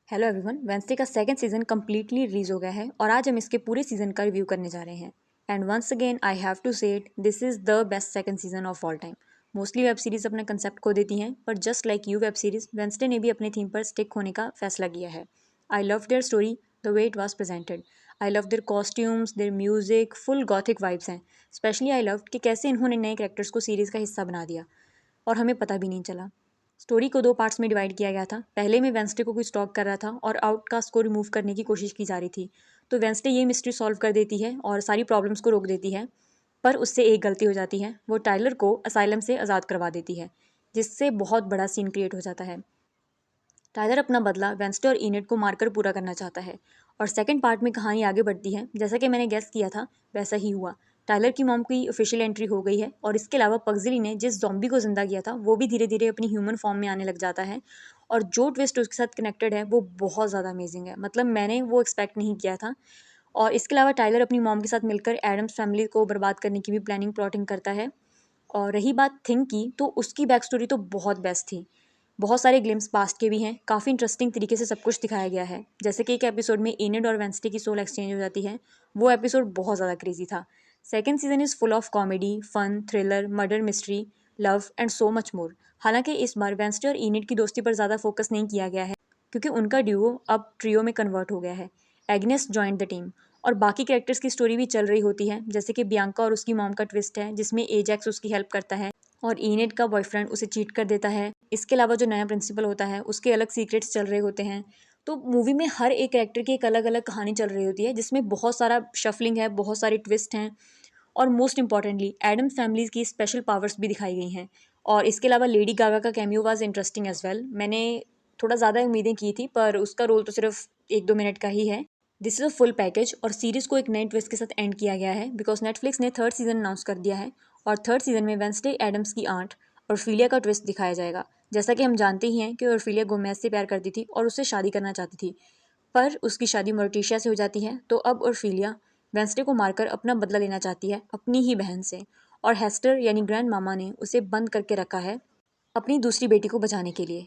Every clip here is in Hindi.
हेलो एवरीवन, वेंसडे का सेकंड सीजन कम्प्लीटली रिलीज हो गया है और आज हम इसके पूरे सीजन का रिव्यू करने जा रहे हैं। And once again I have to say it, this is the best second season of all time. Mostly web series अपने कंसेप्ट खो देती हैं, पर just like you web series Wednesday ने भी अपने थीम पर स्टिक होने का फैसला किया है। I love their story, the way it was presented. I love their costumes, their music, full gothic vibes हैं। स्पेशली आई लव कि कैसे इन्होंने नए कैरेक्टर्स को सीरीज का हिस्सा बना दिया और हमें पता भी नहीं चला। स्टोरी को दो पार्ट्स में डिवाइड किया गया था। पहले में वेंसडे को कोई स्टॉक कर रहा था और आउटकास्ट को रिमूव करने की कोशिश की जा रही थी। तो वेंसडे ये मिस्ट्री सॉल्व कर देती है और सारी प्रॉब्लम्स को रोक देती है। पर उससे एक गलती हो जाती है, वो टाइलर को असाइलम से आज़ाद करवा देती है, जिससे बहुत बड़ा सीन क्रिएट हो जाता है। टाइलर अपना बदला वेंसडे और इनेड को मारकर पूरा करना चाहता है और सेकंड पार्ट में कहानी आगे बढ़ती है। जैसा कि मैंने गेस किया था वैसा ही हुआ। टाइलर की मॉम की ऑफिशियल एंट्री हो गई है और इसके अलावा पगजिली ने जिस जॉम्बी को जिंदा किया था वो भी धीरे धीरे अपनी ह्यूमन फॉर्म में आने लग जाता है। और जो ट्विस्ट उसके साथ कनेक्टेड है वो बहुत ज़्यादा अमेजिंग है, मतलब मैंने वो एक्सपेक्ट नहीं किया था। और इसके अलावा टाइलर अपनी मॉम के साथ मिलकर एडम्स फैमिली को बर्बाद करने की भी प्लानिंग प्लॉटिंग करता है। और रही बात थिंग की, तो उसकी बैक स्टोरी तो बहुत बेस्ट थी। बहुत सारे ग्लिम्स पास्ट के भी हैं, काफ़ी इंटरेस्टिंग तरीके से सब कुछ दिखाया गया है। जैसे कि एक एपिसोड में एनिड और वेंसडे की सोल एक्सचेंज हो जाती है, वो एपिसोड बहुत ज़्यादा क्रेजी था। Second season is full of comedy, fun, thriller, murder mystery, love and so much more. हालांकि इस बार वेंसडे और एनिड की दोस्ती पर ज़्यादा फोकस नहीं किया गया है, क्योंकि उनका ड्यूओ अब ट्रियो में कन्वर्ट हो गया है। एग्नेस जॉइंड द टीम और बाकी कैरेक्टर्स की स्टोरी भी चल रही होती है, जैसे कि बियांका और उसकी मॉम का ट्विस्ट है जिसमें एजैक्स उसकी हेल्प करता है और इनेड का बॉयफ्रेंड उसे चीट कर देता है। इसके अलावा जो नया प्रिंसिपल होता है उसके अलग सीक्रेट्स चल रहे होते हैं। तो मूवी में हर एक कैरेक्टर की एक अलग अलग कहानी चल रही होती है, जिसमें बहुत सारा शफलिंग है, बहुत सारे ट्विस्ट हैं और मोस्ट इंपॉर्टेंटली एडम्स फैमिलीज की स्पेशल पावर्स भी दिखाई गई हैं। और इसके अलावा लेडी गागा का cameo was interesting as well. मैंने थोड़ा ज़्यादा उम्मीदें की थी, पर उसका रोल तो सिर्फ 1-2 मिनट का ही है। This is a full package और सीरीज़ को एक नए ट्विस्ट के साथ एंड किया गया है, बिकॉज नेटफ्लिक्स ने थर्ड सीजन अनाउंस कर दिया है। और थर्ड सीजन में वेंसडे एडम्स की आंट ऑर्फिलिया का ट्विस्ट दिखाया जाएगा। जैसा कि हम जानते ही हैं कि ऑर्फिलिया गोमेज से प्यार करती थी और उससे शादी करना चाहती थी, पर उसकी शादी मोर्टिशिया से हो जाती है। तो अब ऑर्फिलिया वेंसडे को मारकर अपना बदला लेना चाहती है अपनी ही बहन से, और हेस्टर यानी ग्रैंड मामा ने उसे बंद करके रखा है अपनी दूसरी बेटी को बचाने के लिए।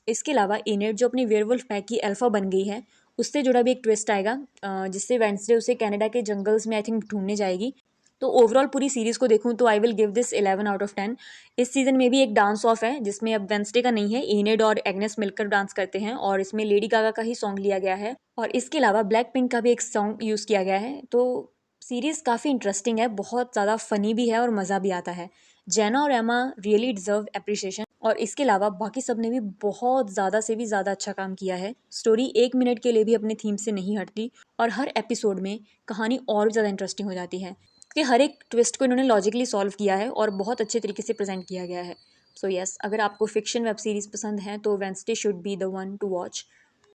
इसके अलावा एनेट जो अपनी वेयरवुल्फ पैक की अल्फा बन गई है, उससे जुड़ा भी एक ट्विस्ट आएगा, जिससे वेंसडे उसे कनाडा के जंगल्स में आई थिंक ढूंढने जाएगी। तो ओवरऑल पूरी सीरीज को देखूं तो I will give this 11 out of 10। इस सीजन में भी एक डांस ऑफ है, जिसमें अब वेंसडे का नहीं है, एनेड और एग्नेस मिलकर डांस करते हैं और इसमें लेडी गागा का ही सॉन्ग लिया गया है। और इसके अलावा ब्लैक पिंक का भी एक सॉन्ग यूज़ किया गया है। तो सीरीज़ काफ़ी इंटरेस्टिंग है, बहुत ज़्यादा फ़नी भी है और मज़ा भी आता है। जेना और एमा रियली डिजर्व एप्रिसिएशन। और इसके अलावा बाकी सब ने भी बहुत ज़्यादा से भी ज़्यादा अच्छा काम किया है। स्टोरी 1 मिनट के लिए भी अपने थीम से नहीं हटती और हर एपिसोड में कहानी और भी ज़्यादा इंटरेस्टिंग हो जाती है, क्योंकि हर एक ट्विस्ट को इन्होंने लॉजिकली सॉल्व किया है और बहुत अच्छे तरीके से प्रेजेंट किया गया है। सो यस, अगर आपको फिक्शन वेब सीरीज़ पसंद है तो Wednesday should be the one two watch.